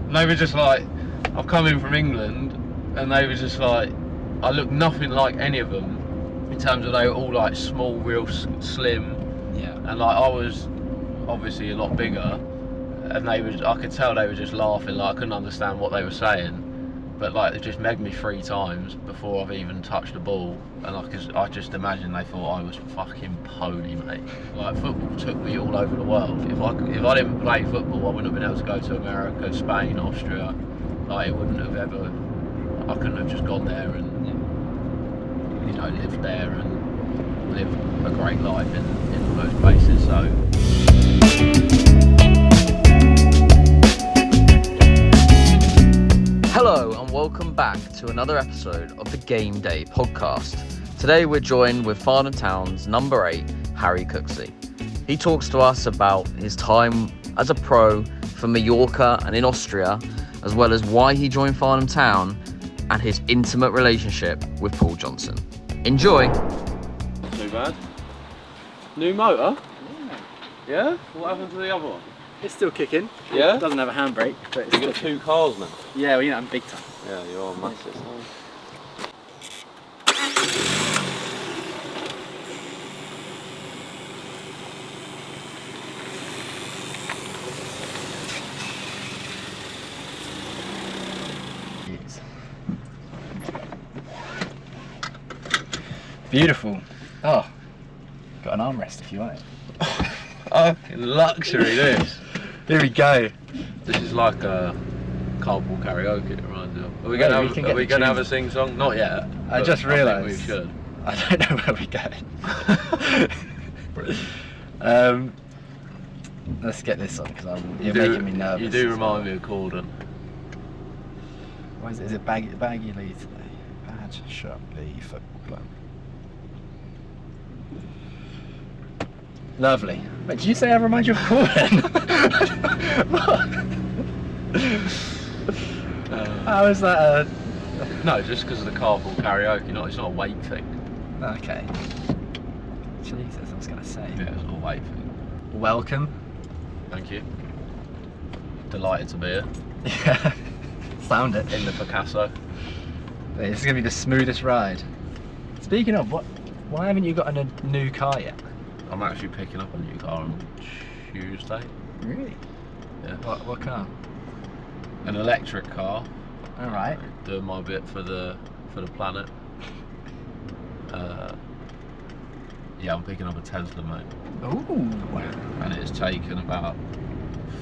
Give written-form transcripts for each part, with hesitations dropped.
And they were just like, I've come in from England, and they were just like, I looked nothing like any of them in terms of they were all like small, real slim. Yeah. And like I was obviously a lot bigger, and I could tell they were just laughing. Like I couldn't understand what they were saying, but like they just megged me 3 times before I've even touched the ball, and I just imagine they thought I was fucking pony, mate. Like football took me all over the world. If I didn't play football, I wouldn't have been able to go to America, Spain, Austria. Like it wouldn't have ever. I couldn't have just gone there and lived there and lived a great life in all those places. So. Hello and welcome back to another episode of the Game Day podcast. Today we're joined with Farnham Town's number 8, Harry Cooksley. He talks to us about his time as a pro for Mallorca and in Austria, as well as why he joined Farnham Town and his intimate relationship with Paul Johnson. Enjoy! Not too bad. New motor? Yeah? What happened to the other one? It's still kicking. Yeah? It doesn't have a handbrake, but it's You got 2 cars now? Yeah, well, I'm big time. Yeah, you are massive. Beautiful. Oh, got an armrest if you want it. Fucking luxury this. Here we go. This is like a carpool karaoke, it reminds me of. Are we Well, going we can to get the have a tunes. sing song? Not yet. I but just realised. I think we should. I don't know where we're going. Let's get this on because you're making me nervous. You do remind me of Corden. What is it? Is it Baggy Lee today? Badge Shop Lee Football Club. Lovely. Wait, did you say I remind you of Corden? How is that No, just because of the carpool karaoke. It's not a weight thing. Okay. Jesus, I was going to say. Yeah, it's not a weight thing. Welcome. Thank you. Delighted to be here. Yeah. Sound it. In the Picasso. Wait, this is going to be the smoothest ride. Speaking of, why haven't you got a new car yet? I'm actually picking up a new car on Tuesday. Really? Yeah. What car? An electric car. All right. Doing my bit for the planet. Yeah, I'm picking up a Tesla, mate. Ooh. And it's taken about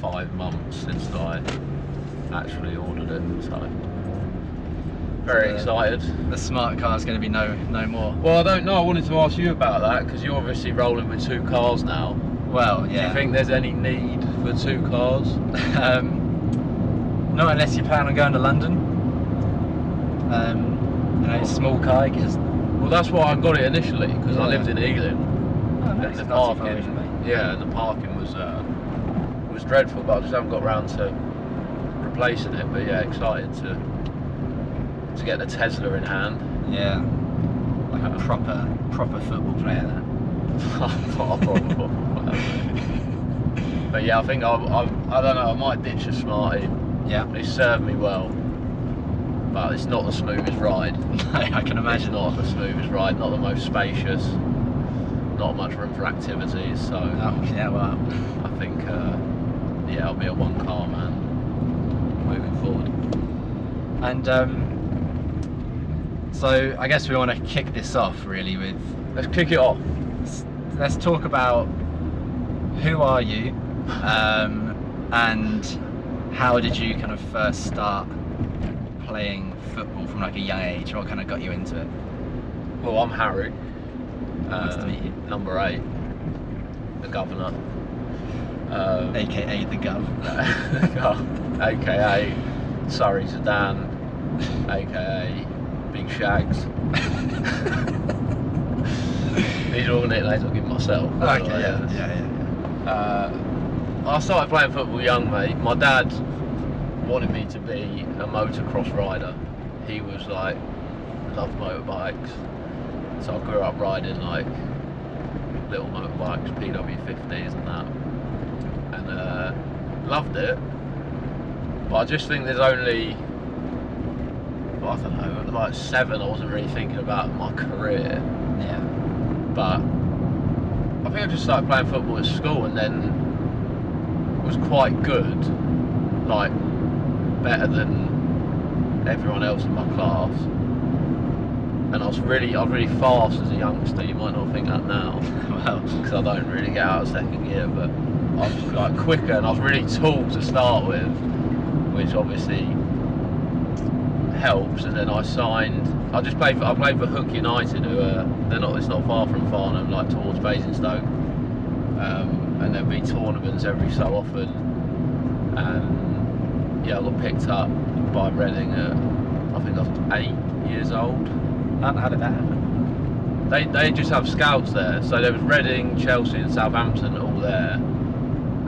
5 months since I actually ordered it, so very excited. The smart car's going to be no more. Well, I don't know. I wanted to ask you about that because you're obviously rolling with 2 cars now. Well, yeah. Do you think there's any need for 2 cars? Not unless you plan on going to London. Small car, you can just... Well, that's why I got it initially because I lived in Ealing. Oh, nice. And the Not too far parking, away from me. yeah, and the parking was dreadful, but I just haven't got around to replacing it. But yeah, excited to get the Tesla in hand. Yeah. Like a proper football player, that. But yeah, I think I don't know. I might ditch a Smarty. Yeah. They serve me well, but it's not the smoothest ride. I can imagine. It's not the smoothest ride. Not the most spacious. Not much room for activities. So Yeah, well. I think I'll be a 1-car man moving forward. And so I guess we want to kick this off really with. Let's kick it off. Let's talk about who are you, and how did you kind of first start playing football from like a young age? What kind of got you into it? Well, I'm Harry. Nice to meet you. Number 8, the governor. AKA the Gov. AKA Surrey Sedan. AKA Big Shags. These are all nicknames I'll give myself. Okay, yeah. I started playing football young, mate. My dad wanted me to be a motocross rider. He was like, loved motorbikes. So I grew up riding like little motorbikes, PW50s and that. And loved it. But But I just think there's only, well, I don't know, like 7 I wasn't really thinking about my career. Yeah. But I think I just started playing football at school and then was quite good, like better than everyone else in my class. And I was really fast as a youngster. You might not think that now, well, because I don't really get out of second year, but I was like quicker and I was really tall to start with, which obviously helps. And then I played for Hook United, who it's not far from Farnham, like towards Basingstoke. And there'd be tournaments every so often. And yeah, I got picked up by Reading at, I think I was 8 years old. How did that happen? They just have scouts there, so there was Reading, Chelsea and Southampton all there,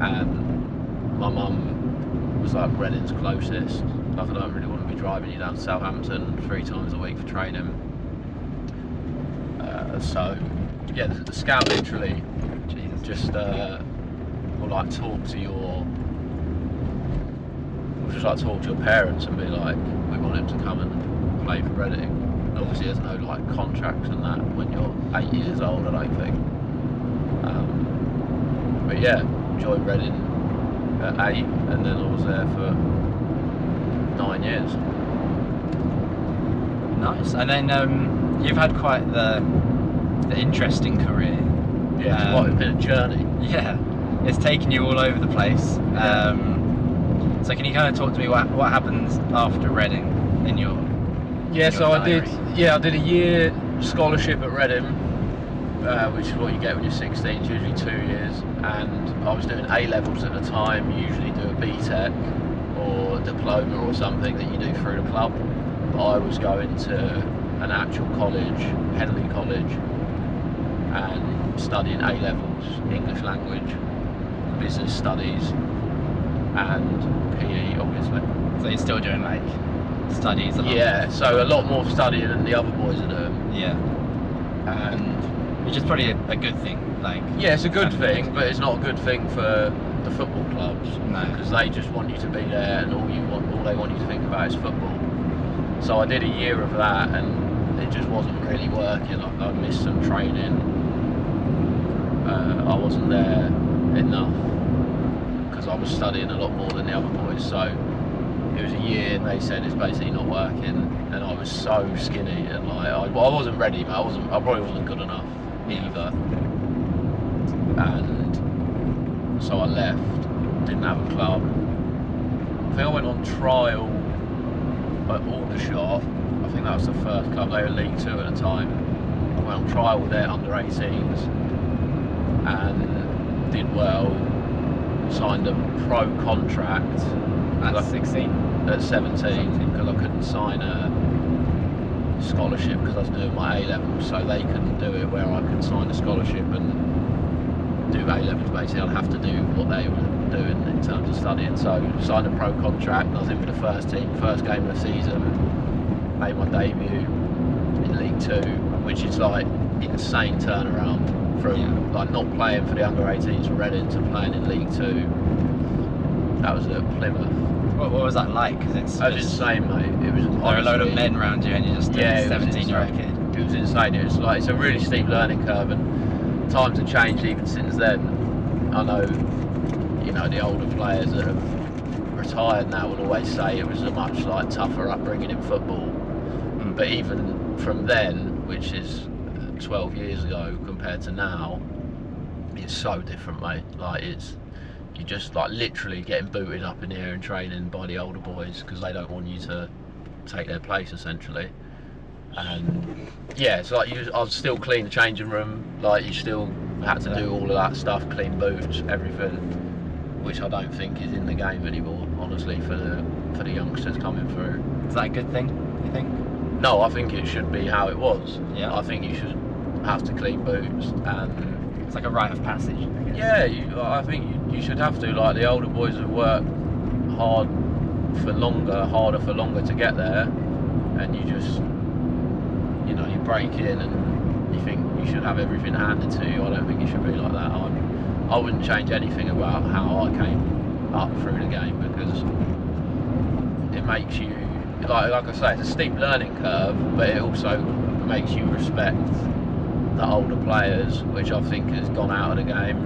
and my mum was like, Reading's closest, like I don't really want to be driving you down to Southampton 3 times a week for training. So yeah, the scout literally just will like talk to your parents and be like, we want him to come and play for Reading. Obviously there's no like contracts and that when you're 8 years old, I don't think. But yeah, joined Reading at 8 and then I was there for 9 years. Nice. And then you've had quite the interesting career. Yeah, it's quite been a journey. Yeah, it's taken you all over the place. So can you kind of talk to me what happens after Reading in your So diary? I did a year scholarship at Reading, which is what you get when you're 16, it's usually 2 years, and I was doing A-levels at the time. You usually do a BTEC or a diploma or something that you do through the club, but I was going to an actual college, Henley College, and studying A-levels, English language, business studies and PE obviously. So you're still doing like studies a lot? Yeah, so a lot more studying than the other boys are doing. Yeah. And which is probably a good thing. Like, yeah, it's a good thing, but it's not a good thing for the football clubs. No. Because they just want you to be there and all they want you to think about is football. So I did a year of that and it just wasn't really working. I missed some training. I wasn't there enough because I was studying a lot more than the other boys. So it was a year and they said it's basically not working, and I was so skinny and like I wasn't ready, but I probably wasn't good enough either. And so I left, didn't have a club. I think I went on trial at Aldershot. I think that was the first club. They were League 2 at the time. I went on trial with their under 18s and did well. Signed a pro contract at 16? At 17, because I couldn't sign a scholarship because I was doing my A-levels, so they couldn't do it where I could sign a scholarship and do A-levels. Basically I'd have to do what they were doing in terms of studying. So signed a pro contract and I was in for the first team, first game of the season, made my debut in League 2, which is like insane turnaround from like not playing for the under 18s for Reading to playing in League 2. That was at Plymouth. What was that like? Cause it's insane, mate. It was. There are a load of men around you, and you're just a 17-year-old kid. It was insane. It's a really steep learning curve, and times have changed even since then. I know, the older players that have retired now will always say it was a much like tougher upbringing in football. But even from then, which is 12 years ago compared to now, it's so different, mate. Like you just like literally getting booted up in the air and training by the older boys because they don't want you to take their place essentially. And yeah, it's like I was still clean the changing room, like you still had to do all of that stuff, clean boots, everything, which I don't think is in the game anymore, honestly, for the youngsters coming through. Is that a good thing, you think? No, I think it should be how it was. Yeah. I think you should have to clean boots and it's like a rite of passage, I guess. Yeah, I think you should have to. Like the older boys have worked harder for longer to get there, and you just, you break in and you think you should have everything handed to you. I don't think it should be like that. I wouldn't change anything about how I came up through the game because makes you, like I say, it's a steep learning curve, but it also makes you respect the older players, which I think has gone out of the game.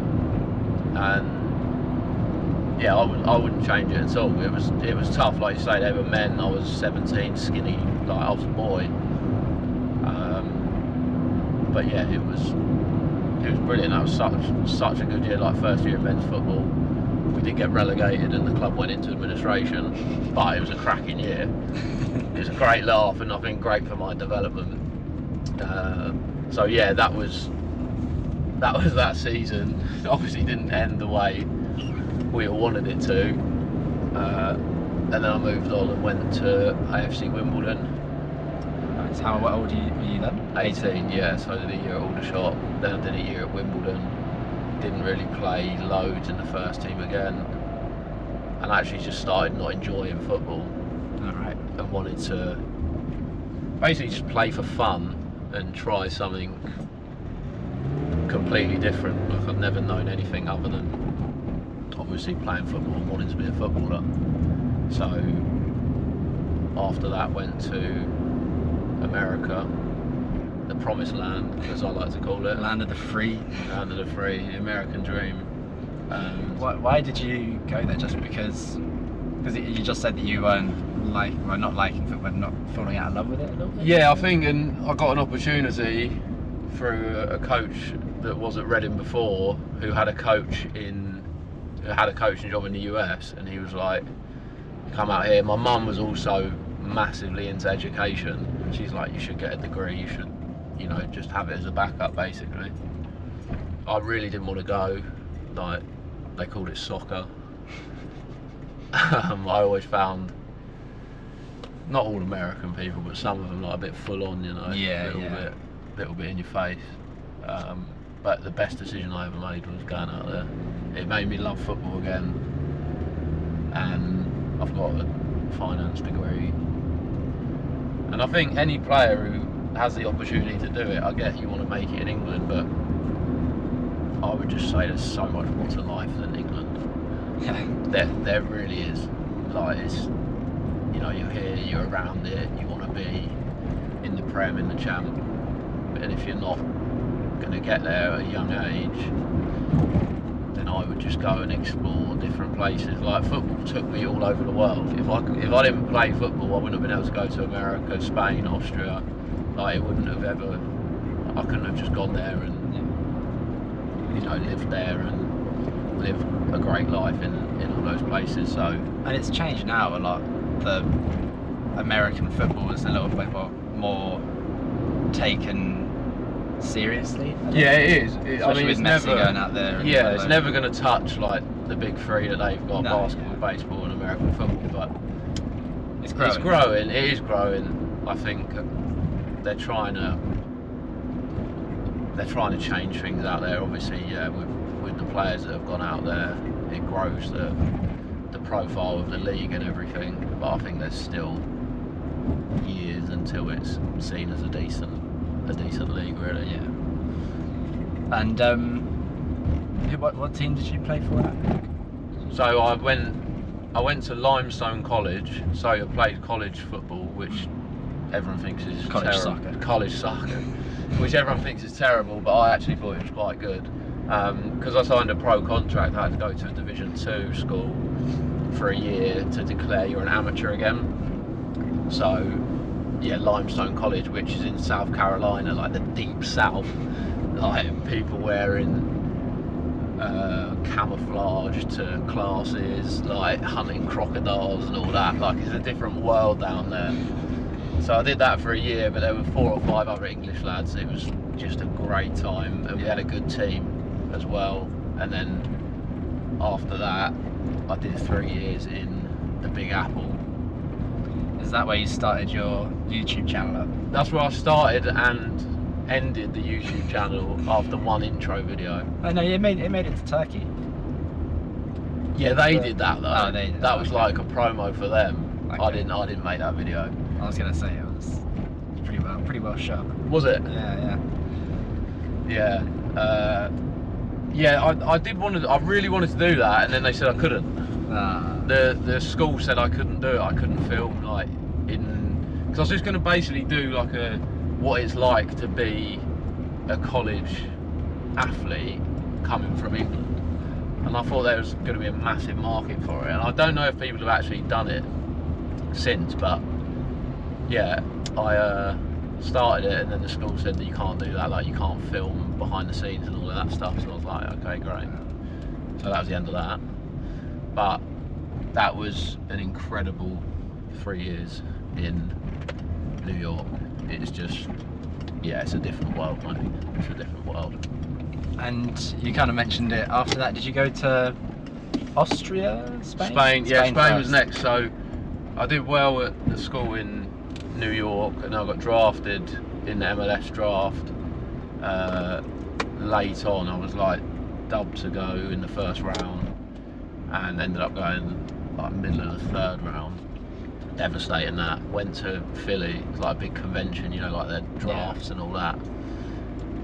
And yeah, I wouldn't change it at all. It was tough, like you say. They were men. I was 17, skinny, like I was a boy. But yeah, it was brilliant. That was such a good year. Like first year of men's football, we did get relegated and the club went into administration, but it was a cracking year. It was a great laugh, and I think great for my development. So yeah, that was that season. Obviously didn't end the way we all wanted it to, and then I moved on and went to AFC Wimbledon. So how old were you then? 18, yeah, so I did a year at Aldershot, then I did a year at Wimbledon. Didn't really play loads in the first team again, and actually just started not enjoying football. Alright. And wanted to basically just play for fun and try something completely different. Like I've never known anything other than obviously playing football and wanting to be a footballer. So after that went to America, the promised land, as I like to call it. Land of the free. Land of the free, the American dream. Why did you go there? Just because you just said that you weren't not liking football, not falling out of love with it a little bit? Yeah, I think, and I got an opportunity through a coach that was at Reading before, who had a coaching job in the US, and he was like, come out here. My mum was also massively into education. She's like, you should get a degree, you should, just have it as a backup basically. I really didn't want to go, like, they called it soccer. I always found, not all American people, but some of them like a bit full on, little bit in your face. But the best decision I ever made was going out there. It made me love football again, and I've got a finance degree. And I think any player who has the opportunity to do it, I get you want to make it in England, but I would just say there's so much more to life than England. There really is. Like, it's, you're here, you're around it, you want to be in the Prem, in the Champ, and if you're not going to get there at a young age, then I would just go and explore different places. Like, football took me all over the world. If I didn't play football, I wouldn't have been able to go to America, Spain, Austria. Like, it wouldn't have ever. I couldn't have just gone there and lived there and live a great life in all those places. So. And it's changed now a lot. The American football is a little bit more taken seriously. Yeah, it is. Especially with Messi going out there. And it's never going to touch like the big three that they've got: basketball, baseball, and American football. But it's growing. It's growing. It is growing. I think they're trying to change things out there. Obviously, with the players that have gone out there, it grows the profile of the league and everything. But I think there's still years until it's seen as a decent league, really. Yeah. And what team did you play for? So I went to Limestone College. So I played college football, which everyone thinks is college terrible. College soccer, which everyone thinks is terrible, but I actually thought it was quite good. Because I signed a pro contract, I had to go to a Division 2 school for a year to declare you're an amateur again. So yeah, Limestone College, which is in South Carolina, like the deep south, like people wearing camouflage to classes, like hunting crocodiles and all that. Like, it's a different world down there. So I did that for a year, but there were 4 or 5 other English lads. It was just a great time, and we had a good team as well. And then after that, I did 3 years in the Big Apple. Is that where you started your YouTube channel up? That's where I started and ended the YouTube channel after one intro video. Oh no, it made it to Turkey. Yeah, they did that though. Oh, they did. That was like a promo for them. Okay. I didn't make that video. I was gonna say it was pretty well shot. Was it? Yeah. Yeah. I really wanted to do that, and then they said I couldn't. The school said I couldn't do it. I couldn't film like because I was just going to basically do like what it's like to be a college athlete coming from England. And I thought there was going to be a massive market for it. And I don't know if people have actually done it since, but yeah, I started it, and then the school said that you can't do that, like you can't film behind the scenes and all of that stuff. So I was like, okay, great. So that was the end of that. But that was an incredible 3 years in New York. It's just, yeah, it's a different world, mate. It's a different world. And you kind of mentioned it after that. Did you go to Austria, Spain? Spain was next. So I did well at the school in New York, and I got drafted in the MLS draft late on. I was like dubbed to go in the first round, and ended up going like middle of the third round. Devastating that. Went to Philly, it's like a big convention, you know, like their drafts and all that.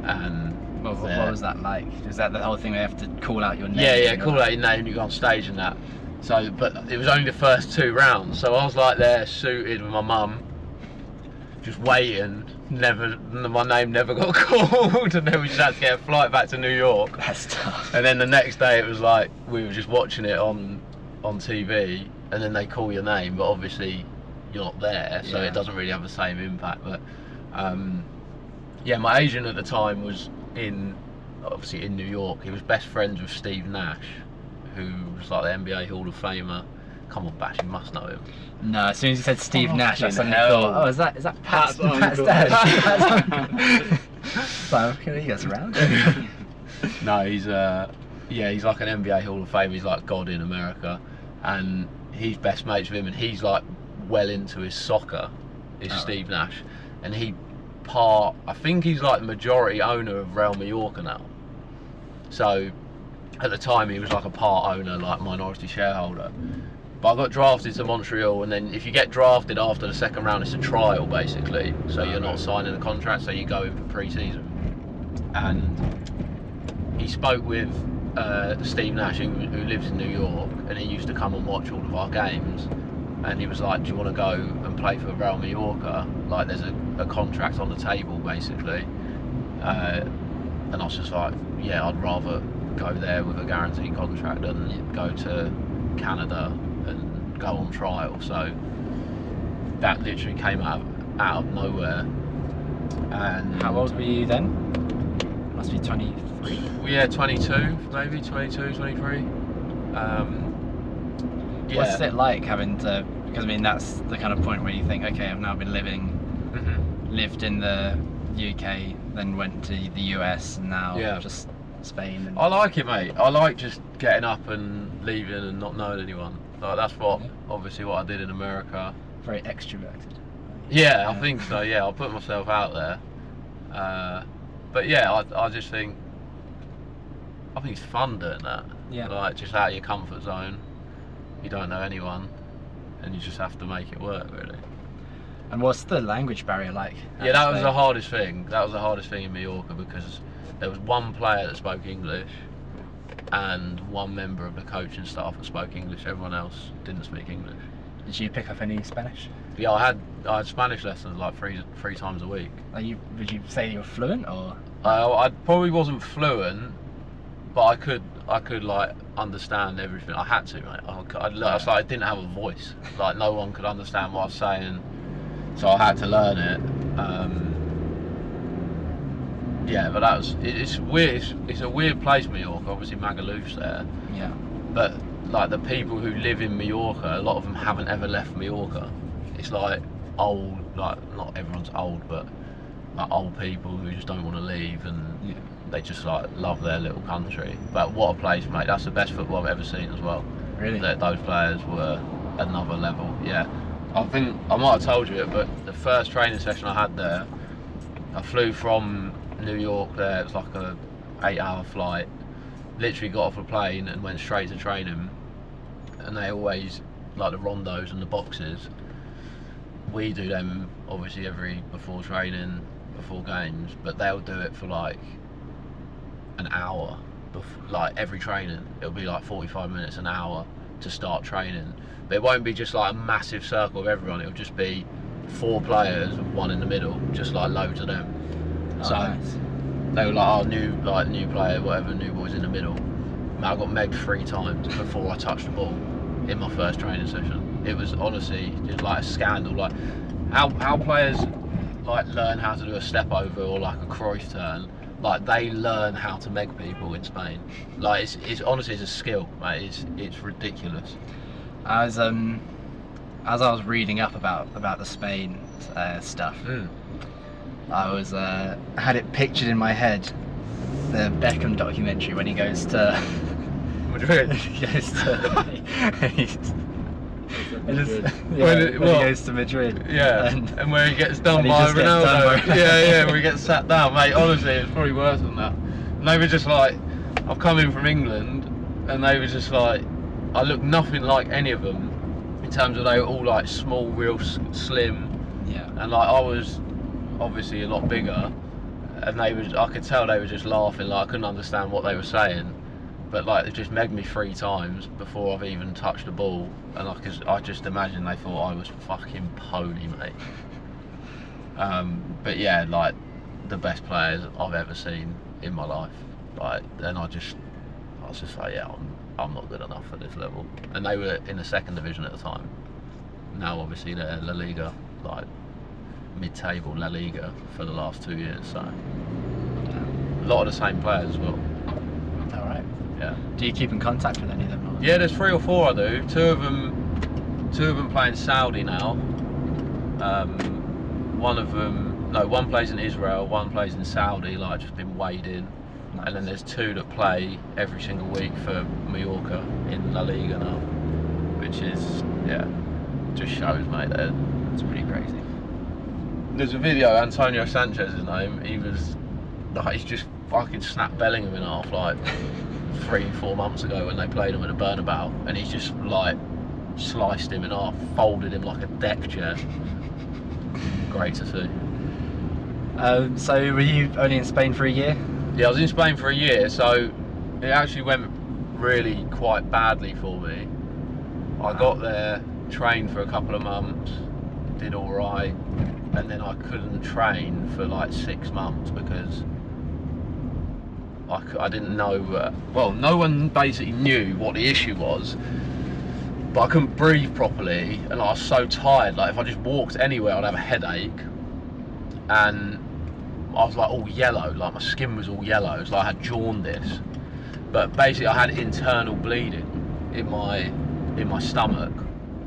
And what was that like? Is that the whole thing where you have to call out your name? Yeah, call out your name, you go on stage and that. So, but it was only the first 2 rounds, so I was like there suited with my mum, just waiting. My name never got called, and then we just had to get a flight back to New York. That's tough. And then the next day it was like we were just watching it on TV, and then they call your name, but obviously you're not there, so it doesn't really have the same impact. But my agent at the time was obviously in New York. He was best friends with Steve Nash, who was like the NBA Hall of Famer. Come on, Bash, you must know him. No, as soon as you said Steve Nash, I suddenly hell. thought, oh, is that Pat's dad? So, he gets around. No, he's like an NBA Hall of Famer. He's like God in America, and he's best mates with him, and he's like well into his soccer. Steve Nash, and I think he's like the majority owner of Real Mallorca now. So at the time he was like a part owner, like minority shareholder. But I got drafted to Montreal, and then if you get drafted after the second round, it's a trial basically. So you're not signing a contract, so you go in for pre-season. And he spoke with Steve Nash, who lives in New York, and he used to come and watch all of our games. And he was like, do you want to go and play for Real Mallorca? Like there's a contract on the table basically. And I was just like, yeah, I'd rather go there with a guaranteed contract than go to Canada and go on trial. So that literally came out of nowhere. And how old were you then? Must be 23. Yeah, 22, maybe 22, 23. What's it like having to? Because I mean, that's the kind of point where you think, okay, I've now been lived in the UK, then went to the US, and now just Spain. And... I like it, mate. I like just getting up and leaving and not knowing anyone. Like that's obviously what I did in America. Very extroverted. Yeah, I think so. Yeah, I'll put myself out there. But yeah, I just think it's fun doing that. Yeah. Like just out of your comfort zone. You don't know anyone, and you just have to make it work, really. And what's the language barrier like? Yeah, that was the hardest thing. That was the hardest thing in Mallorca, because there was one player that spoke English and one member of the coaching staff that spoke English. Everyone else didn't speak English. Did you pick up any Spanish? Yeah, I had Spanish lessons like three times a week. Would you say you're fluent, or? I probably wasn't fluent, but I could like understand everything. I had to, mate. I didn't have a voice. Like no one could understand what I was saying, so I had to learn it. Yeah, but it's weird. It's a weird place, Mallorca. Obviously, Magalouf's there. Yeah. But like the people who live in Mallorca, a lot of them haven't ever left Mallorca. It's like old, like not everyone's old, but like old people who just don't want to leave, and they just like love their little country. But what a place, mate! That's the best football I've ever seen as well. Really? Those players were another level. Yeah. I think I might have told you it, but the first training session I had there, I flew from New York there. It was like a 8-hour flight. Literally got off a plane and went straight to training. And they always, like the rondos and the boxes, we do them obviously before training, before games, but they'll do it for like an hour, like every training. It'll be like 45 minutes, an hour, to start training. But it won't be just like a massive circle of everyone. It'll just be 4 players with 1 in the middle, just like loads of them. So nice. they were like, new player, whatever, new boys in the middle. I got megged 3 times before I touched the ball in my first training session. It was honestly just like a scandal. Like how players like learn how to do a step over or like a Cruyff turn. Like they learn how to meg people in Spain. Like it's honestly it's a skill, mate. It's ridiculous. As I was reading up about the Spain stuff, I was had it pictured in my head, the Beckham documentary when he goes to Madrid. he goes to When he goes to Madrid. Yeah, and where he gets done by Ronaldo. Yeah, where he gets sat down, mate. Honestly, it's probably worse than that. And they were just like, I've come in from England, and they were just like, I looked nothing like any of them in terms of they were all like small, real slim. Yeah. And like I was obviously a lot bigger, and I could tell they were just laughing. Like I couldn't understand what they were saying. But like they just megged me 3 times before I've even touched the ball, and I just imagine they thought I was fucking pony, mate. But yeah, like the best players I've ever seen in my life. Like, and I was just like, yeah, I'm not good enough for this level. And they were in the 2nd division at the time. Now obviously they're La Liga, like mid-table La Liga for the last 2 years. So a lot of the same players as well. All right. Yeah. Do you keep in contact with any of them? Or? Yeah, there's 3 or 4 I do. Two of them play in Saudi now. One plays in Israel, one plays in Saudi, like just been weighed in. Nice. And then there's 2 that play every single week for Mallorca in La Liga now, which is, yeah, just shows, mate. It's pretty crazy. There's a video, Antonio Sanchez, his name. He's just fucking snapped Bellingham in half like 3-4 months ago when they played him at the Bernabeu, and he's just like sliced him in half, folded him like a deck chair. Great to see. So were you only in Spain for a year? Yeah, I was in Spain for a year, so it actually went really quite badly for me. I got there, trained for a couple of months, did all right, and then I couldn't train for like 6 months because I didn't know, no one basically knew what the issue was, but I couldn't breathe properly, and I was so tired. Like if I just walked anywhere I'd have a headache, and I was like all yellow, like my skin was all yellow. It was like I had jaundice, but basically I had internal bleeding in my stomach.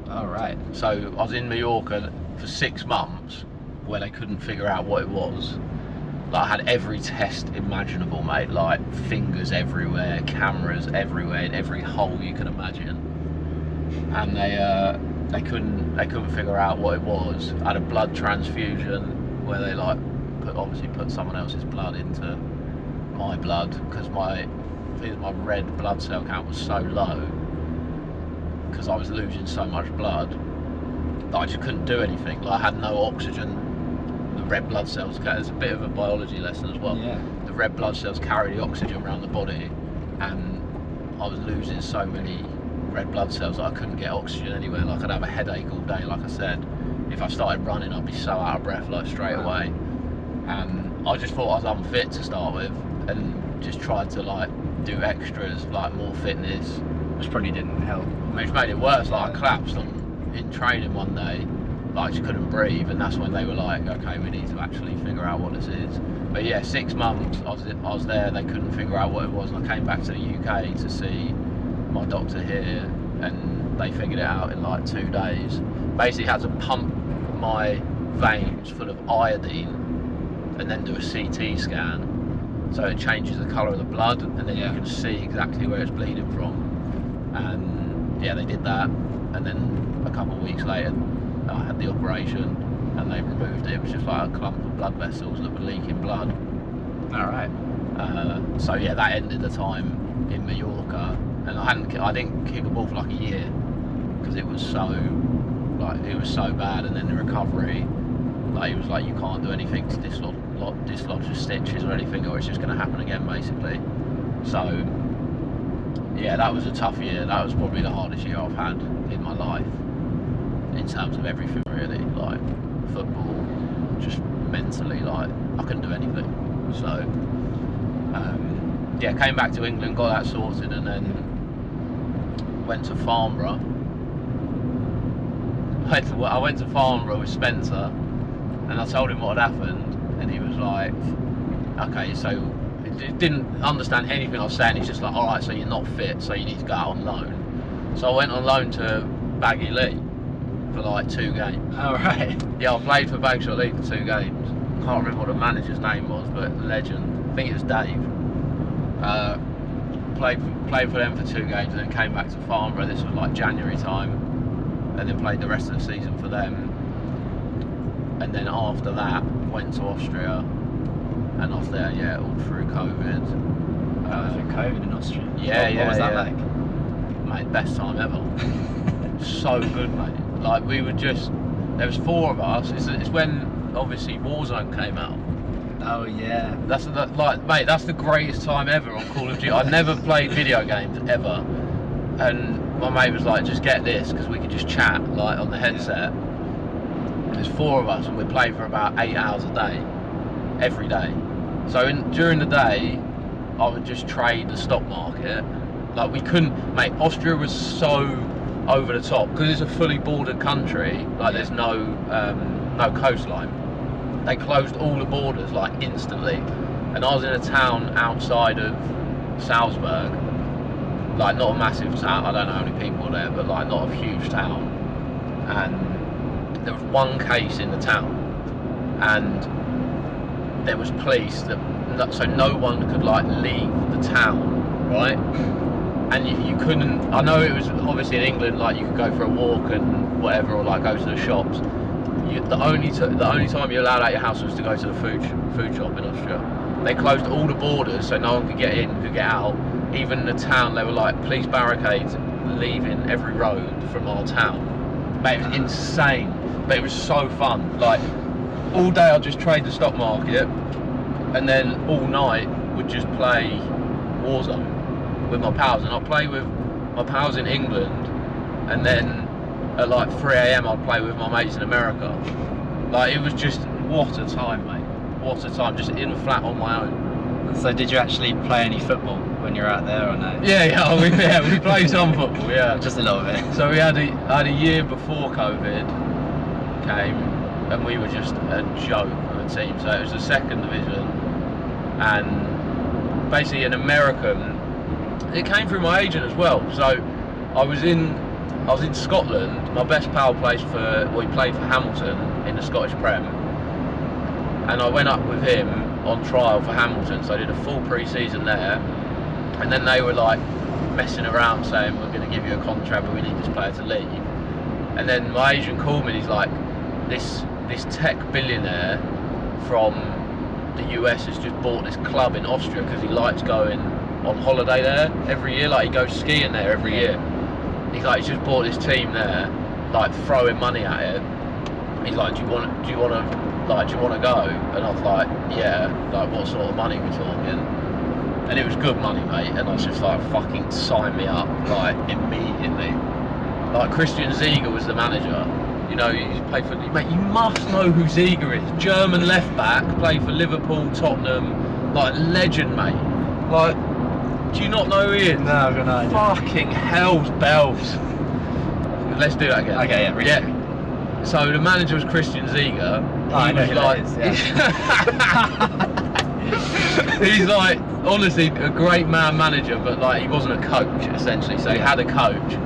All right. So I was in Mallorca for 6 months where they couldn't figure out what it was. Like I had every test imaginable, mate, like fingers everywhere, cameras everywhere, in every hole you could imagine, and they couldn't figure out what it was. I had a blood transfusion where they like put someone else's blood into my blood because my red blood cell count was so low because I was losing so much blood that I just couldn't do anything. Like I had no oxygen. The red blood cells, it's a bit of a biology lesson as well. Yeah. The red blood cells carry the oxygen around the body, and I was losing so many red blood cells that I couldn't get oxygen anywhere. Like I'd have a headache all day, like I said. If I started running, I'd be so out of breath, like straight away. And I just thought I was unfit to start with, and just tried to like do extras, like more fitness, Which probably didn't help. which made it worse. Like I collapsed in training one day. Like I just couldn't breathe, and that's when they were like, okay, we need to actually figure out what this is. But yeah, 6 months I was there, they couldn't figure out what it was, and I came back to the UK to see my doctor here, and they figured it out in like 2 days. Basically had to pump my veins full of iodine and then do a CT scan, so it changes the colour of the blood, and then you can see exactly where it's bleeding from. And yeah, they did that, and then a couple of weeks later I had the operation, and they removed it. It was just like a clump of blood vessels that were leaking blood. All right. So yeah, that ended the time in Mallorca, and I didn't kick a ball for like a year because it was so bad. And then the recovery, like it was like you can't do anything to dislodge the stitches or anything, or it's just going to happen again basically. So yeah, that was a tough year. That was probably the hardest year I've had in my life, in terms of everything really, like football, just mentally, like I couldn't do anything. So yeah, came back to England, got that sorted, and then went to Farnborough. I went to Farnborough with Spencer, and I told him what had happened, and he was like, okay, so he didn't understand anything I was saying. He's just like, all right, so you're not fit, so you need to go out on loan. So I went on loan to Baggy Lee for like 2 games. Oh, right. Yeah, I played for Bagshot Lee for 2 games. Can't remember what the manager's name was, but legend. I think it was Dave. Played for them for 2 games, and then came back to Farnborough. This was like January time, and then played the rest of the season for them. And then after that, went to Austria, and off there, yeah, all through COVID. Through COVID in Austria. Yeah, What was that like? Mate, best time ever. So good, mate. Like we were just, there was 4 of us. It's when obviously Warzone came out. Oh yeah. That's mate, that's the greatest time ever on Call of Duty. I'd never played video games ever, and my mate was like, just get this because we could just chat like on the headset. There's 4 of us, and we play for about 8 hours a day, every day. So during the day, I would just trade the stock market. Like we couldn't, mate. Austria was so over the top because it's a fully bordered country. Like there's no coastline. They closed all the borders like instantly, and I was in a town outside of Salzburg, like not a massive town. I don't know how many people were there, but like not a huge town. And there was 1 case in the town, and there was police so no one could like leave the town, right? And you couldn't. I know it was obviously in England, like you could go for a walk and whatever, or like go to the shops. The only time you're allowed out your house was to go to the food shop in Austria. They closed all the borders, so no one could get in, could get out. Even in the town, they were like police barricades leaving every road from our town. Mate, it was insane, but it was so fun. Like all day, I'd just trade the stock market, and then all night would just play Warzone with my pals. And I'd play with my pals in England, and then at like 3 AM I'd play with my mates in America. Like it was just, what a time, mate. What a time, just in a flat on my own. So did you actually play any football when you were out there or no? Yeah, we played some football, yeah. Just a little bit. So we had a year before COVID came, and we were just a joke of a team. So it was the 2nd division, and basically an American, it came through my agent as well. So I was in Scotland. My best pal he played for Hamilton in the Scottish Prem, and I went up with him on trial for Hamilton. So I did a full pre-season there, and then they were like messing around saying, we're going to give you a contract, but we need this player to leave. And then my agent called me, and he's like, this tech billionaire from the US has just bought this club in Austria because he likes going on holiday there every year. Like he goes skiing there every year. He's like, he's just bought this team there, like throwing money at it. He's like, do you want to go? And I was like, yeah. Like, what sort of money are we talking? And it was good money, mate. And I was just like, fucking sign me up, like immediately. Like Christian Ziege was the manager. You know, he played for. Mate, you must know who Ziege is. German left back, played for Liverpool, Tottenham, like legend, mate. Like. Do you not know who he is? No, I've got no idea. Fucking hell's bells. Let's do that again. Okay, yeah, really. So the manager was Christian Ziege. I know who that is, yeah. He's like, honestly, a great manager, but like he wasn't a coach, essentially. So he had a coach,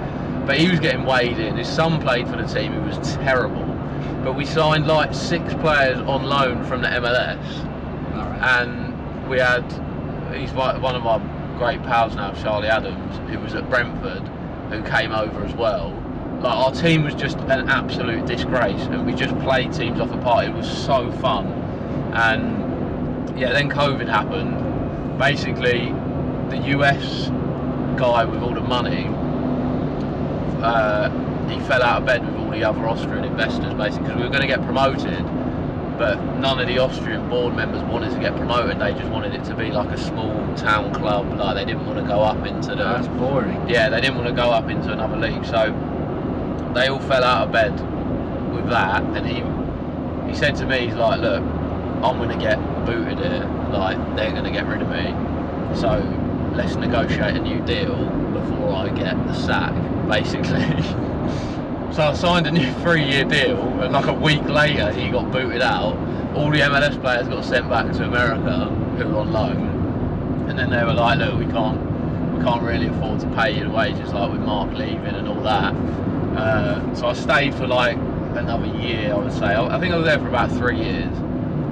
but he was getting weighed in. His son played for the team, who was terrible. But we signed like 6 players on loan from the MLS. All right. And we had, he's one of my great pals now, Charlie Adams, who was at Brentford, who came over as well. Like our team was just an absolute disgrace, and we just played teams off the park. It was so fun. And yeah, then COVID happened. Basically, the US guy with all the money, he fell out of bed with all the other Austrian investors, basically, because we were going to get promoted. but none of the Austrian board members wanted to get promoted. They just wanted it to be like a small town club. Like they didn't want to go up into the. That's boring. Yeah, they didn't want to go up into another league, so they all fell out of bed with that. And he said to me, he's like, look, I'm going to get booted here. Like they're going to get rid of me. So let's negotiate a new deal before I get the sack, basically. So I signed a new 3-year deal, and like a week later he got booted out. All the MLS players got sent back to America who were on loan, and then they were like, look, we can't really afford to pay you the wages, like with Mark leaving and all that. So I stayed for like another year, I would say. I think I was there for about 3 years.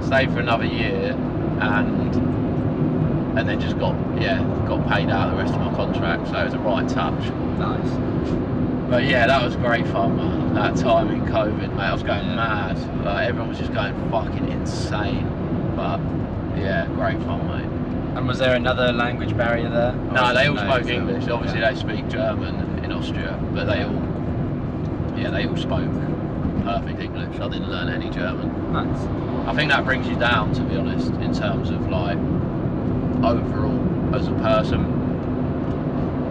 Stayed for another year, and then just got paid out the rest of my contract. So it was a right touch. Nice. But yeah, that was great fun, man. That time in COVID, mate, I was going mad. Like everyone was just going fucking insane. But yeah, great fun, mate. And was there another language barrier there? No, they all spoke English. Obviously, they speak German in Austria, but they all spoke perfect English. I didn't learn any German. Nice. I think that brings you down, to be honest, in terms of like overall as a person.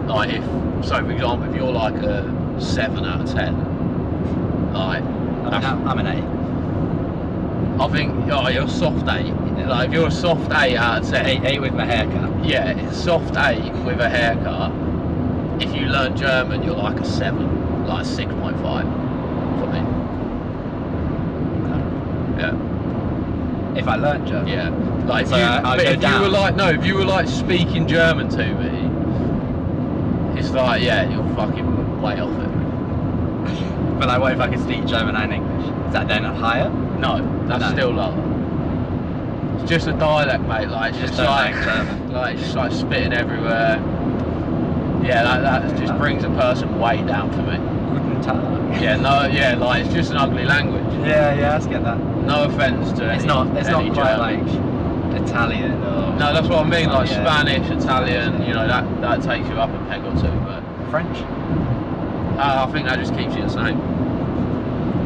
Like so for example, if you're like a 7 out of 10, like I'm an 8. I think you're a soft 8. Like if you're a soft 8 out of 10, 8 with my haircut. Yeah, it's soft 8 with a haircut. If you learn German, you're like a 7, like a 6.5 for me. Yeah. If I learnt German. Yeah. Like So if you were like speaking German to me, it's like you're fucking way off it. But like, what if I could speak German and English? Is that then higher? No, that's still low. It's just a dialect, mate. Like it's just like spitting everywhere. Yeah, that just brings a person way down for me. Guten Tag. Yeah, like it's just an ugly language. Yeah, I get that. No offence to It's not quite German. like Italian or. No, that's what I mean. Like Spanish, Italian, that takes you up a peg or two. But French. I think that just keeps you the same.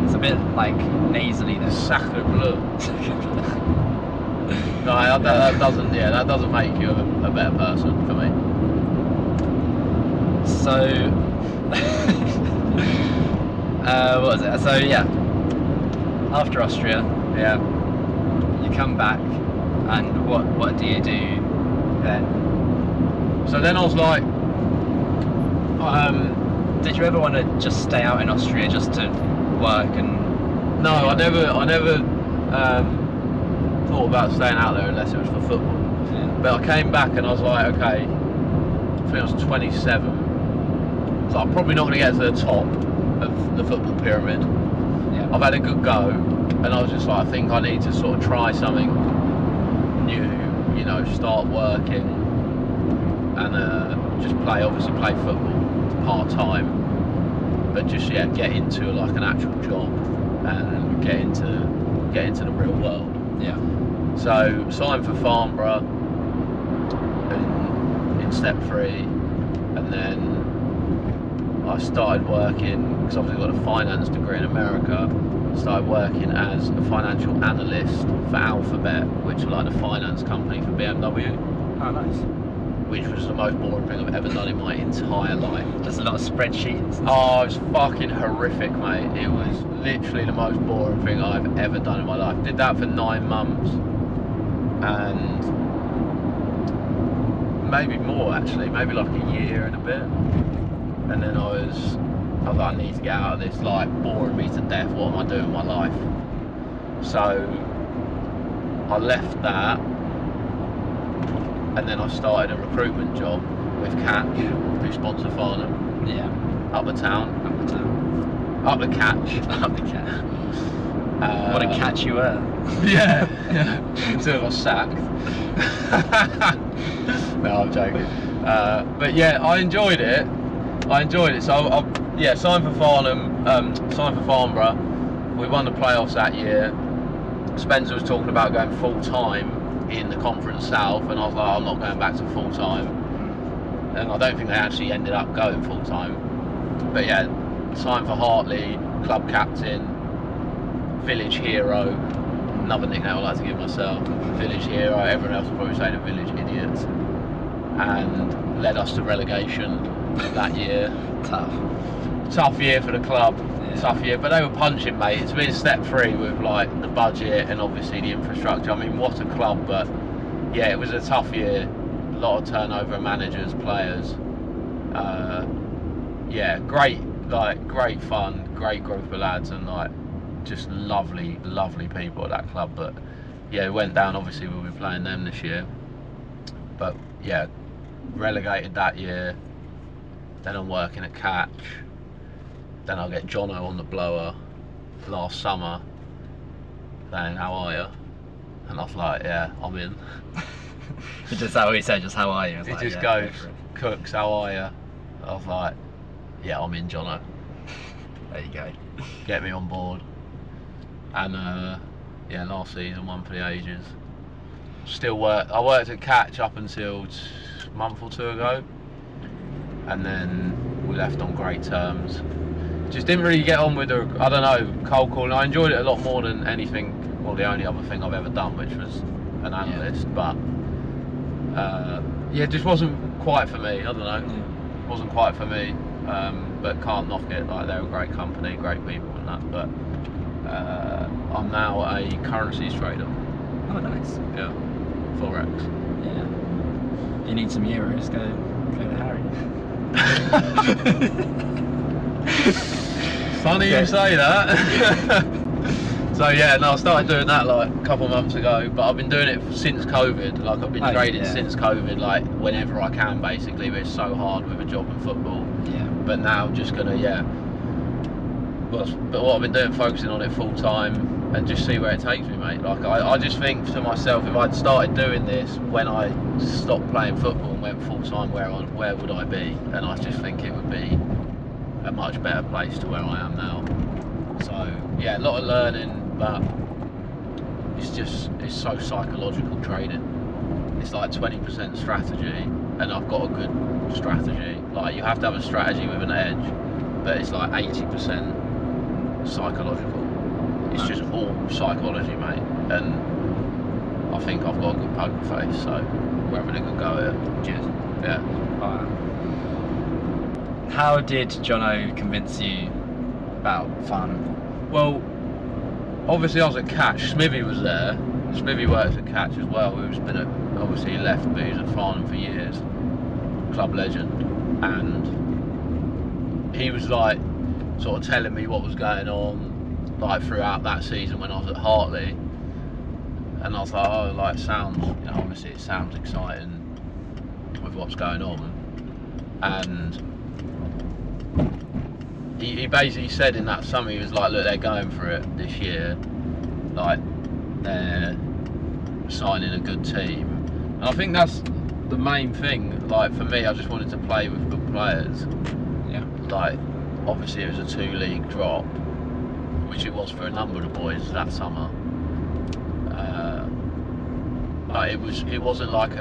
It's a bit like nasally though. Sacre bleu. No, that doesn't make you a better person for me. So, what was it? So yeah, after Austria, you come back, and what do you do then? So then I was like, did you ever want to just stay out in Austria just to work and? No, I never thought about staying out there unless it was for football. Yeah. But I came back and I was like, okay, I think I was 27. So I'm probably not going to get to the top of the football pyramid. Yeah. I've had a good go, and I was just like, I think I need to sort of try something new, start working, and just play football part-time, but just get into like an actual job and get into the real world. Yeah. So signed for Farnborough in step 3, and then I started working, because obviously I've got a finance degree in America. Started working as a financial analyst for Alphabet, which is like a finance company for BMW. Oh, nice. Which was the most boring thing I've ever done in my entire life. Just a lot of spreadsheets. Oh, it was fucking horrific, mate. It was literally the most boring thing I've ever done in my life. Did that for 9 months, and maybe more actually, maybe like a year and a bit. And then I was like, I need to get out of this, like, boring me to death. What am I doing with my life? So I left that, and then I started a recruitment job with Catch, who sponsor Farnham. Yeah. Up the town. Up the catch. Up the catch. What a catch you were. Yeah. Until I got sacked. No, I'm joking. But yeah, I enjoyed it. So I signed for Farnham, signed for Farnborough. We won the playoffs that year. Spencer was talking about going full time in the Conference South, and I was like, I'm not going back to full time. And I don't think they actually ended up going full time. But yeah, signed for Hartley, club captain, village hero, another nickname I like to give myself, village hero. Everyone else will probably say the village idiots, and led us to relegation that year. Tough year for the club. Yeah. Tough year, but they were punching, mate. It's been step 3 with like the budget and obviously the infrastructure. I mean, what a club! But yeah, it was a tough year. A lot of turnover of managers, players. Yeah, great fun, great group of lads, and like just lovely people at that club. But yeah, it went down. Obviously, we'll be playing them this year. But yeah, relegated that year. Then I'm working at Catch. Then I'll get Jono on the blower last summer. Saying, how are you? And I was like, yeah, I'm in. Just how he said, just how are you? He like, just goes, Cooks, how are you? I was like, yeah, I'm in, Jono. There you go. Get me on board. And yeah, last season, won for the ages. Still I worked at Catch up until a month or 2 ago. And then we left on great terms. Just didn't really get on with I don't know, cold calling. I enjoyed it a lot more than anything, well, the only other thing I've ever done, which was an analyst. Yeah. But yeah, it just wasn't quite for me. I don't know, wasn't quite for me. But can't knock it. Like, they're a great company, great people and that. But I'm now a currencies trader. Oh, nice. Yeah, Forex. Yeah. You need some euros? Go to Harry. Funny you say that. So yeah, no, I started doing that like a couple of months ago, but I've been doing it since COVID. Like, I've been trading since COVID, like whenever I can, basically. But it's so hard with a job in football. Yeah. But now just gonna but what I've been doing, focusing on it full time and just see where it takes me, mate. Like, I just think to myself, if I'd started doing this when I stopped playing football and went full time, where would I be? And I just think it would be a much better place to where I am now. So yeah, a lot of learning, but it's so psychological trading. It's like 20% strategy, and I've got a good strategy. Like, you have to have a strategy with an edge, but it's like 80% psychological. It's just all psychology, mate. And I think I've got a good poker face, so we're having a good go at it. Cheers. Yeah. How did Jono convince you about Farnham? Well, obviously I was at Catch. Smithy was there. Smithy worked at Catch as well. Obviously he left, but he was at Farnham for years. Club legend. And he was like sort of telling me what was going on, like throughout that season when I was at Hartley. And I was like, oh, like, obviously it sounds exciting with what's going on. And he basically said in that summer, he was like, look, they're going for it this year. Like, they're signing a good team. And I think that's the main thing. Like, for me, I just wanted to play with good players. Yeah. Like, obviously it was a 2-league drop, which it was for a number of the boys that summer. But it wasn't like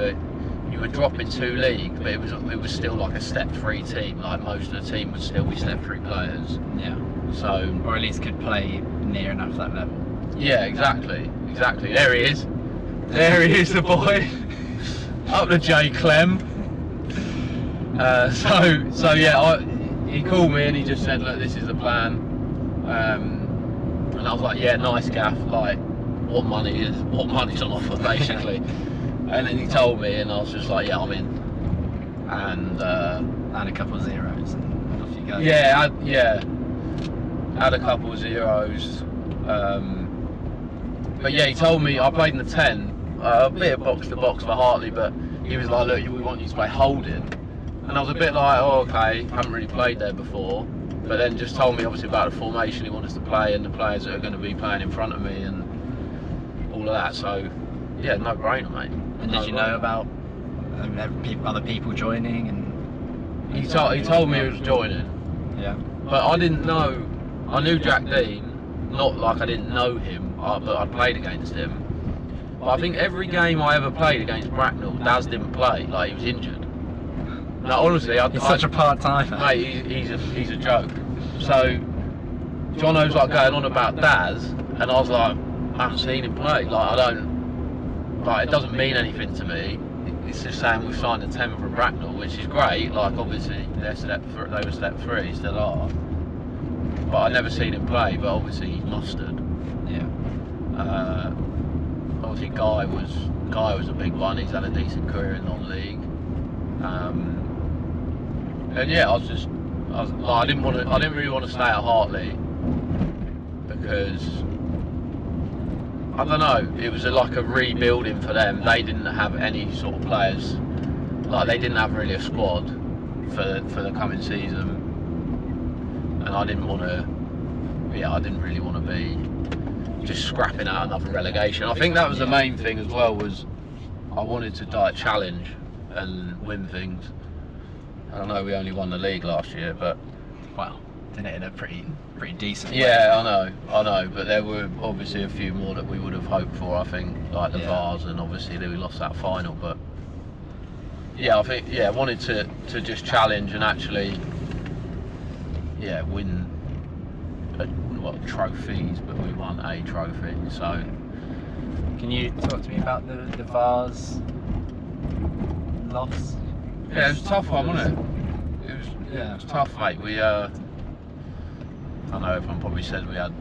you were dropping 2-league, but it was still like a step 3 team. Like, most of the team would still be step 3 players. Yeah. So, or at least could play near enough that level. Yeah, exactly. There he is. There he is, the boy. Up to J Clem. So yeah, he called me and he just said, look, this is the plan. And I was like, yeah, nice, gaff. Like, what money's on offer, basically. And then he told me, and I was just like, yeah, I'm in. And a couple of zeros, and off you go. Yeah, had a couple of zeros. But yeah, he told me, I played in the 10, a bit of box to box for Hartley, but he was like, look, we want you to play holding. And I was a bit like, oh, okay, haven't really played there before. But then just told me obviously about the formation he wanted to play and the players that are going to be playing in front of me and all of that. So yeah, no brainer, mate. And did you know about other people joining? And he told me he was joining. Yeah. But I didn't know. I knew Jack Dean, not like I didn't know him, but I played against him. But I think every game I ever played against Bracknell, Daz didn't play. Like, he was injured. Now, honestly, he's such a part-timer. Mate, he's a joke. So Jono's like going on about Daz, and I was like, I haven't seen him play. Like, I don't, like, it doesn't mean anything to me. It's just saying we've signed a 10 for Bracknell, which is great. Like, obviously they were step 3, still are. But I've never seen him play. But obviously he's mustard. Yeah. Obviously Guy was a big one. He's had a decent career in non-league. And yeah, I didn't really want to stay at Hartley because I don't know. It was like a rebuilding for them. They didn't have any sort of players. Like, they didn't have really a squad for the coming season, and I didn't really want to be just scrapping out another relegation. I think that was the main thing as well. Was I wanted to challenge and win things. I know we only won the league last year, but well, did it in a pretty decent way. Yeah, I know, but there were obviously a few more that we would have hoped for. I think, like the Vars, and obviously we lost that final. But yeah, I think I wanted to just challenge and actually win trophies, but we won a trophy. So can you talk to me about the Vars loss? Yeah, it was a tough one, wasn't it? It was tough, mate. I know everyone probably said we had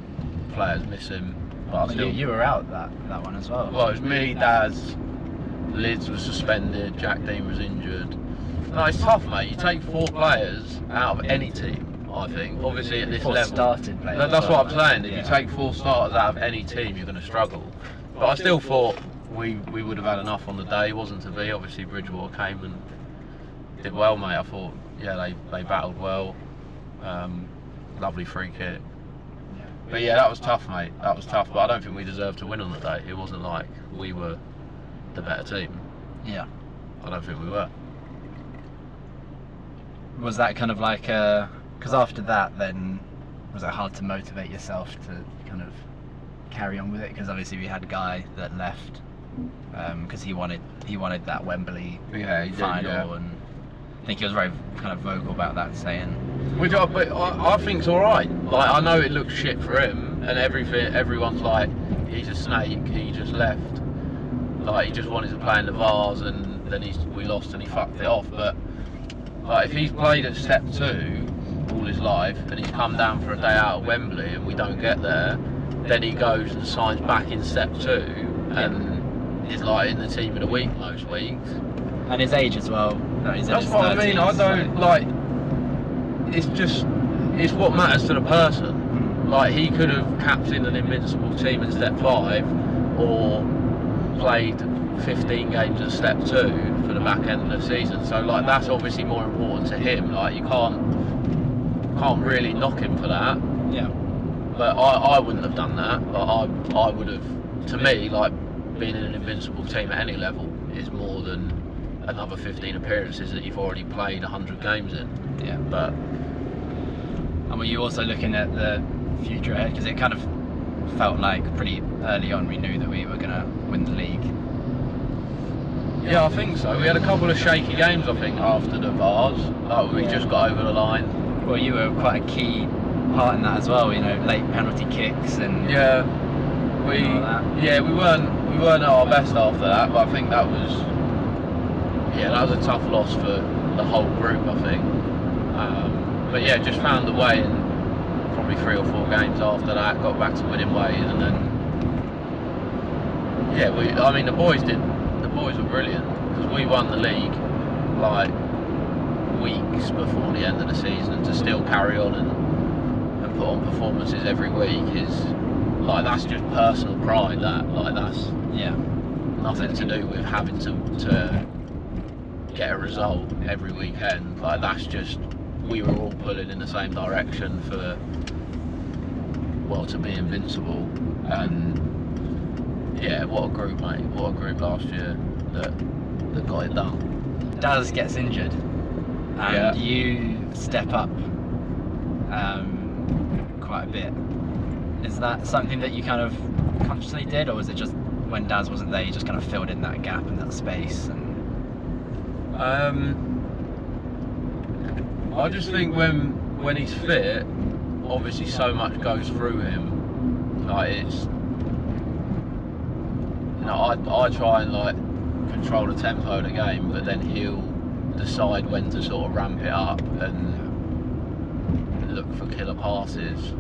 players missing, but you were out that one as well. Well, it was me, Daz, Lids was suspended, Jack Dean was injured. No, it's tough, mate. You take 4 players out of any team, I think. Obviously at this level. Started players. That's what I'm saying. If you take 4 starters out of any team, you're going to struggle. But I still thought we would have had enough on the day. It wasn't to be. Obviously Bridgewater came and did well, mate. I thought, they battled well. Lovely free kick. But yeah, that was tough, mate. That was tough. But I don't think we deserved to win on the day. It wasn't like we were the better team. Yeah. I don't think we were. Was that kind of like because after that, then was it hard to motivate yourself to kind of carry on with it? Because obviously we had a Guy that left because he wanted that Wembley final, and I think he was very kind of vocal about that, saying. Which I think's all right. Like, I know it looks shit for him, and everyone's like, he's a snake. He just left. Like, he just wanted to play in the Vars, and then we lost and he fucked it off. But like, if he's played at step 2 all his life, and he's come down for a day out at Wembley, and we don't get there, then he goes and signs back in step 2, and is like in the team of the week most weeks. And his age as well. No, that's what 30s, I mean. I don't like. It's what matters to the person. Like, he could have captained an invincible team in step 5, or played 15 games at step 2 for the back end of the season. So like, that's obviously more important to him. Like, you can't really knock him for that. Yeah. But I wouldn't have done that. Like, I would have. To me, like, being in an invincible team at any level is more than another 15 appearances that you've already played 100 games in. Yeah. But and were you also looking at the future ahead? Because it kind of felt like pretty early on we knew that we were going to win the league. Yeah, I think so. We had a couple of shaky games, I think, after the Vars. Like, we just got over the line. Well, you were quite a key part in that as well. Late penalty kicks and we weren't at our best after that. But I think that was a tough loss for the whole group, I think. But yeah, just found a way in probably 3 or 4 games after that, got back to winning ways, and then the boys were brilliant, because we won the league like weeks before the end of the season, and to still carry on and put on performances every week is like, that's just personal pride. That's nothing to do with having to get a result every weekend. Like, that's just, we were all pulling in the same direction to be invincible. And what a group, mate. What a group last year that got it done. Daz gets injured and you step up quite a bit. Is that something that you kind of consciously did, or was it just when Daz wasn't there you just kind of filled in that gap and that space? And I just think when he's fit, obviously so much goes through him. Like, I try and like control the tempo of the game, but then he'll decide when to sort of ramp it up and look for killer passes.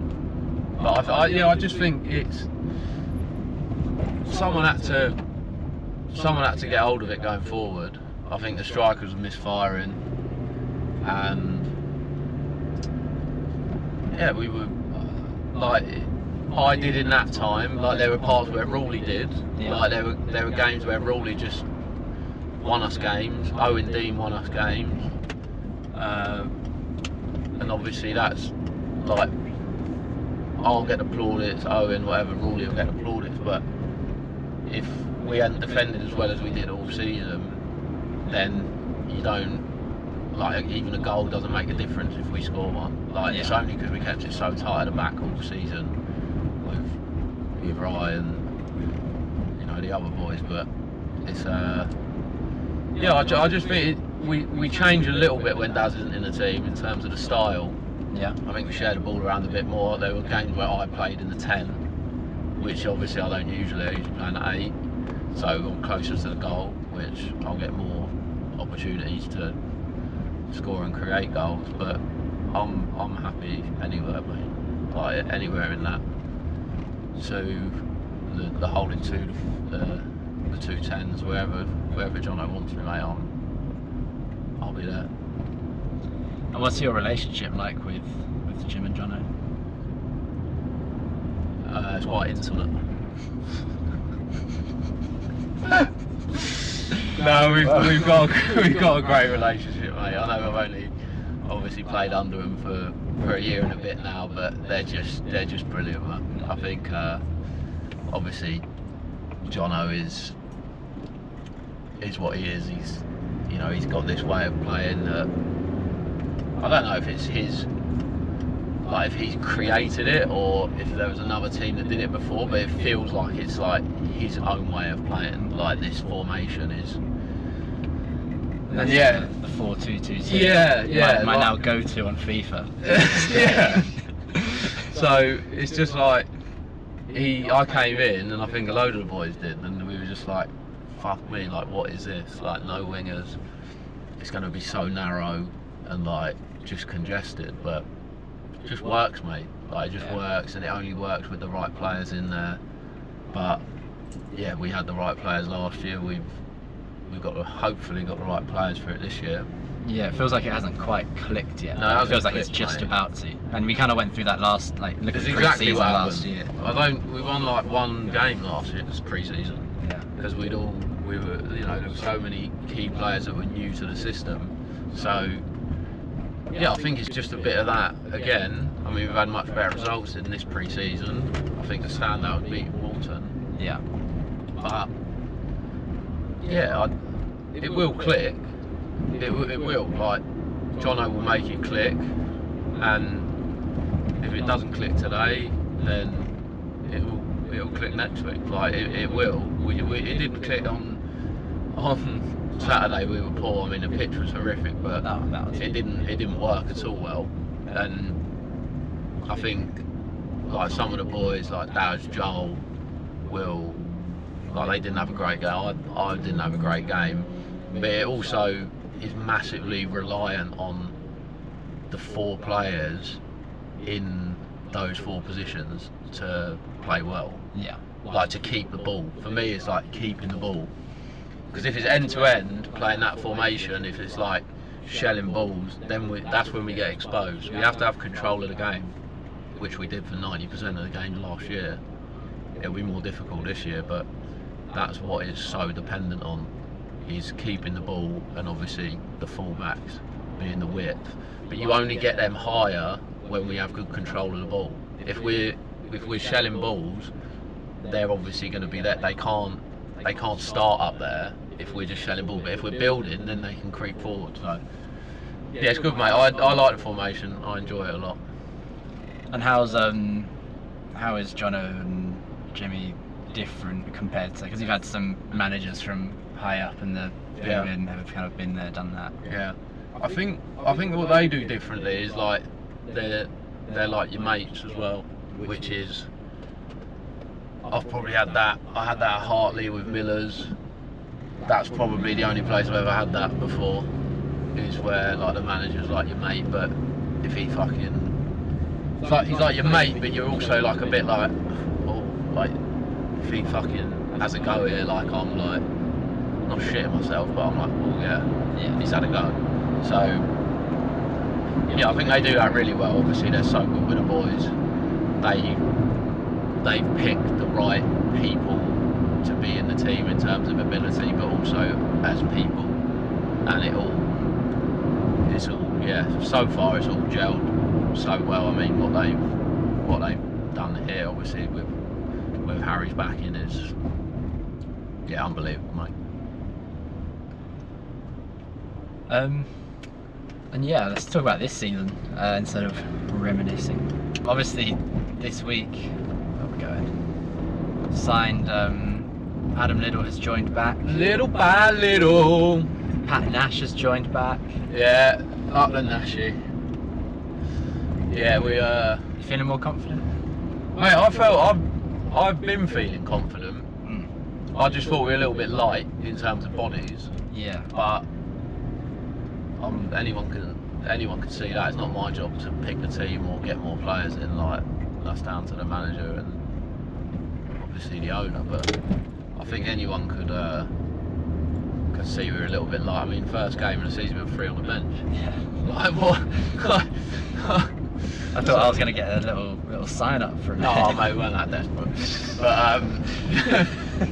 But I just think it's someone had to get hold of it going forward. I think the strikers were misfiring, and yeah, we were like I did in that time. Like there were parts where Rawley did. Yeah. Like there were games where Rawley just won us games. Owen Dean won us games, and obviously that's like I'll get applauded. Owen, whatever, Rawley will get applauded. But if we hadn't defended as well as we did all season, then you don't, like, even a goal doesn't make a difference if we score one. Like, it's only because we kept it so tight at the back all season with Ryan, you know, the other boys. But it's yeah, I just think we change a little bit when Daz isn't in the team in terms of the style. Yeah, I think we share the ball around a bit more. There were games where I played in the 10, which obviously I don't usually. I usually play in the 8, so I'm closer to the goal, which I'll get more opportunities to score and create goals. But I'm happy anywhere, mate. Like anywhere in that. So the holding two, the 2 10s, wherever Jono wants me, mate, I'll be there. And what's your relationship like with Jim and Jono? It's quite intimate. No, we've got a great relationship, mate. I know I've only obviously played under them for a year and a bit now, but they're just brilliant, man. I think obviously Jono is what he is. He's got this way of playing that I don't know if it's his, like if he's created it or if there was another team that did it before, but it feels like it's like his own way of playing. Like this formation is. And yeah, the 4-2-2. Yeah. My now go-to on FIFA. Yeah. So it's just like I came in and I think a load of the boys did, and we were just like, fuck me, like what is this? Like no wingers. It's going to be so narrow and like just congested, but it just works, mate. Like it just works, and it only works with the right players in there. But yeah, we had the right players last year. We've hopefully got the right players for it this year. Yeah, it feels like it hasn't quite clicked yet. No, it feels like it's just about to. And we kind of went through that last, like, look at the exactly pre-season last year. We won like one game last year, this pre-season. Yeah. Because there were so many key players that were new to the system. So yeah, I think it's just a bit of that again. I mean, we've had much better results in this pre-season. I think the standout would be Walton. Yeah. But yeah, it will click. It will. Like Jono will make it click, and if it doesn't click today, then it'll click next week. Like it will. It didn't click on Saturday. We were poor. I mean, the pitch was horrific, but it didn't work at all well. And I think like some of the boys, like Daz, Joel, Will, like they didn't have a great game. I didn't have a great game, but it also is massively reliant on the 4 players in those 4 positions to play well. Yeah. Like to keep the ball. For me, it's like keeping the ball. Because if it's end to end, playing that formation, if it's like shelling balls, then that's when we get exposed. We have to have control of the game, which we did for 90% of the games last year. It'll be more difficult this year, but that's what it's so dependent on, is keeping the ball, and obviously the full-backs being the width. But you only get them higher when we have good control of the ball. If we're shelling balls, they're obviously going to be there. They can't start up there if we're just shelling ball. But if we're building, then they can creep forward. So yeah, it's good, mate. I like the formation. I enjoy it a lot. And how is Jono and Jimmy different compared to, because you've had some managers from high up in the pyramid have kind of been there, done that. Yeah, I think what they do differently is like they're like your mates as well, which is I I've probably had that. I had that at Hartley with Millers. That's probably the only place I've ever had that before. Is where like the manager's like your mate, but if he fucking, he's like your mate, but you're also like a bit like, oh, like if he fucking has a go here, like I'm like not shitting myself, but I'm like, oh yeah, he's had a go. So yeah, I think they do that really well. Obviously they're so good with the boys. They pick the right people to be in the team in terms of ability, but also as people, and it's all so far it's all gelled so well. I mean what they've done here obviously with Harry's backing is unbelievable, mate. And yeah, let's talk about this season instead of reminiscing. Obviously this week, where we going? Signed Adam Liddell has joined back. Little by little. Pat Nash has joined back. Yeah, up the Nashy. Yeah, we You feeling more confident? Mate, I've been feeling confident. I just thought we were a little bit light in terms of bodies. Yeah. But anyone can see that. It's not my job to pick the team or get more players in. Like that's down to the manager and obviously the owner. But I think anyone could see we were a little bit light. I mean, first game of the season we were 3 on the bench. Yeah. Like what? I thought I was going to get a little sign up for a minute. No, mate, we weren't that desperate. But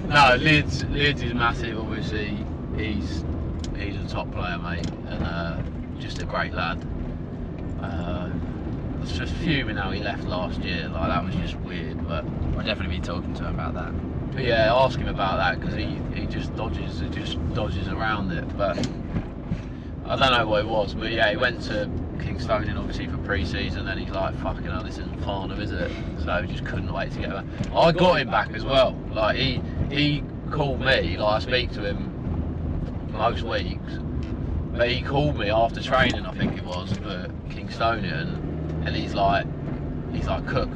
no, Lids is massive. Obviously, he's a top player, mate, and just a great lad. I was just fuming how he left last year. Like that was just weird. But We'll definitely be talking to him about that. But yeah, ask him about that because he just dodges around it. But I don't know what it was. But yeah, he went to Kingstonian obviously for pre-season, and he's like, fucking hell, this isn't Farnham, is it? So he just couldn't wait to get back. I got him back as well. Like he called me. Like I speak to him most weeks, but he called me after training, I think it was, for Kingstonian, and he's like, Cook,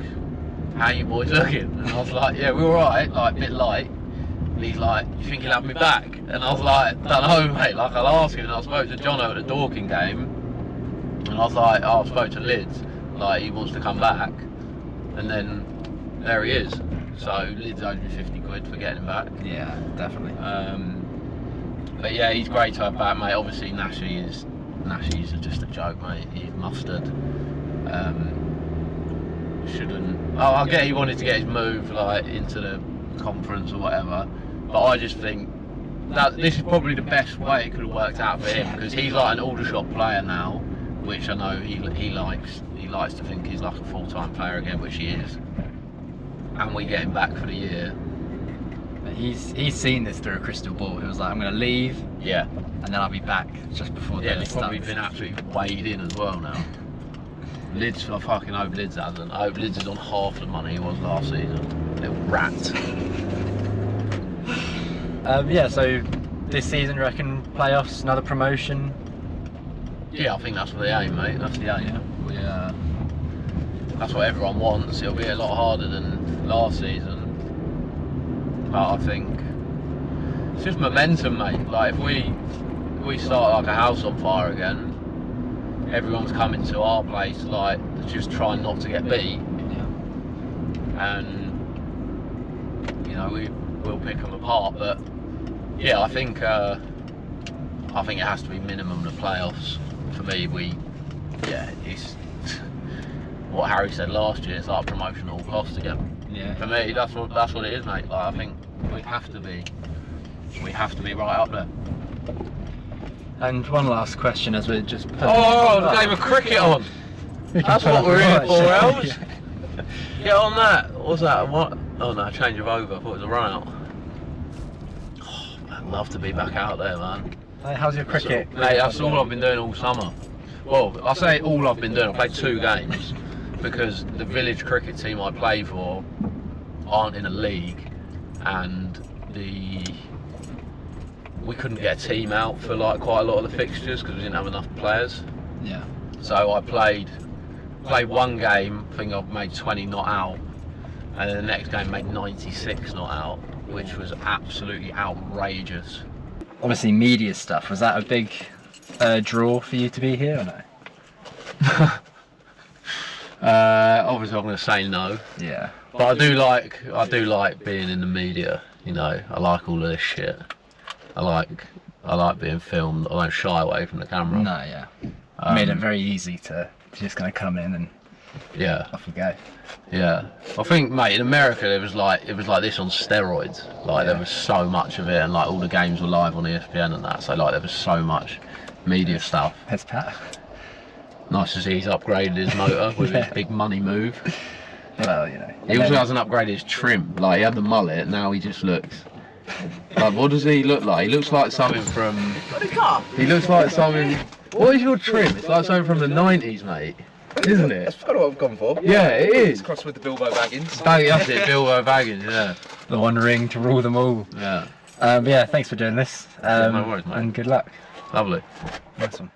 how you boys looking? And I was like, yeah, we're alright, like a bit light. And he's like, you think you'll have me back? And I was like, don't know, mate, like I'll ask him. And I spoke to Jono at the Dorking game, and I was like, oh, I spoke to Lids, like he wants to come back, and then there he is. So Lids owed me 50 quid for getting him back. Yeah, definitely. But yeah, he's great to have back, mate. Obviously Nashy's just a joke, mate. He's mustard. I get he wanted to get his move like into the conference or whatever, but I just think that this is probably the best way it could have worked out for him, because he's like an Aldershot player now, which I know he likes. He likes to think he's like a full-time player again, which he is. And we get him back for the year. He's seen this through a crystal ball. He was like, I'm going to leave, yeah, and then I'll be back just before yeah. the He's starts. probably been absolutely weighed in as well now. Lids, I fucking hope Lids hasn't. I hope Lids is on half the money he was last season. Little rat. Yeah, so this season, you reckon playoffs, another promotion? Yeah, I think that's the aim, mate. That's the aim. Yeah. That's what everyone wants. It'll be a lot harder than last season, but I think it's just momentum, mate. Like if we start like a house on fire again, everyone's coming to our place, like just trying not to get beat, and you know we'll pick them apart. But yeah, I think it has to be minimum the playoffs for me. It's what Harry said last year. It's like promotion at all costs again. Yeah. For me, that's what it is, mate. Like I think we have to be right up there. And one last question as we're just... the game of cricket on! That's what we're here for, Els. Get on that. What's that? What? Oh no, change of over. I thought it was a run out. Oh, I'd love to be back out there, man. Hey, how's your cricket? Mate, that's all I've been doing all summer. Well, I say all I've been doing. I played 2 games because the village cricket team I play for aren't in a league, and we couldn't get a team out for like quite a lot of the fixtures because we didn't have enough players. Yeah. So I played 1 game. I think I've made 20 not out, and then the next game made 96 not out, which was absolutely outrageous. Obviously, media stuff, was that a big draw for you to be here or no? Obviously I'm going to say no. Yeah. But I do like being in the media, you know. I like all of this shit. I like being filmed. I don't shy away from the camera. No, yeah. Made it very easy to just kind of come in and off you go. Yeah. I think, mate, in America it was like this on steroids. Like there was so much of it, and like all the games were live on ESPN and that. So like there was so much media stuff. That's Pat. Nice to see he's upgraded his motor with his big money move. Well, you know. He also hasn't upgraded his trim. Like he had the mullet, now he just looks. Like what does he look like? He looks like something from. He looks like something. What is your trim? It's like something from the 90s, mate. Isn't it? That's kind of what I've gone for. Yeah, it is. It's crossed with the Bilbo Baggins. That's it, Bilbo Baggins, yeah. The One Ring to rule them all. Yeah. But yeah, thanks for doing this. No worries, mate. And good luck. Lovely. Nice one.